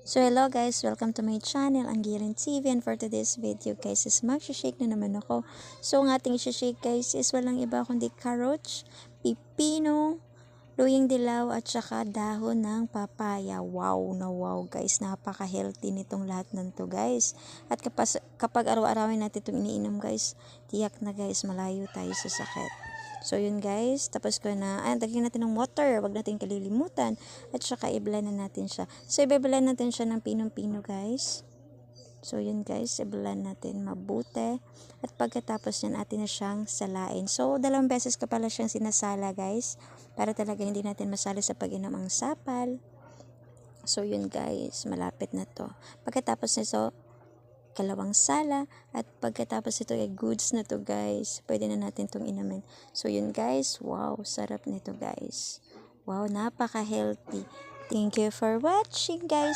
So hello guys, welcome to my channel, ang Girin TV, and for today's video guys is mag-shake na naman ako. So ang ating shake guys is walang iba kundi carrots, pipino, luyang dilaw at saka dahon ng papaya. Wow na wow guys, napaka-healthy nitong lahat ng to guys. At kapag araw-arawin natin itong iniinom guys, tiyak na guys malayo tayo sa sakit. So yun guys, tapos ko na, lagyan natin ng water, wag natin kalilimutan, at saka i-blend na natin siya. So i-blend natin siya ng pinong-pino guys. So yun guys, i-blend natin mabuti, at pagkatapos yan atin na siyang salain. So 2 beses ko pala siyang sinasala guys, para talaga hindi natin masala sa pag-inom ang sapal. So yun guys, malapit na to. Pagkatapos nito, kalawang sala, at pagkatapos ito ay goods na to guys, pwede na natin itong inumin. So yun guys, wow, sarap nito guys. Wow, napaka healthy. Thank you for watching guys.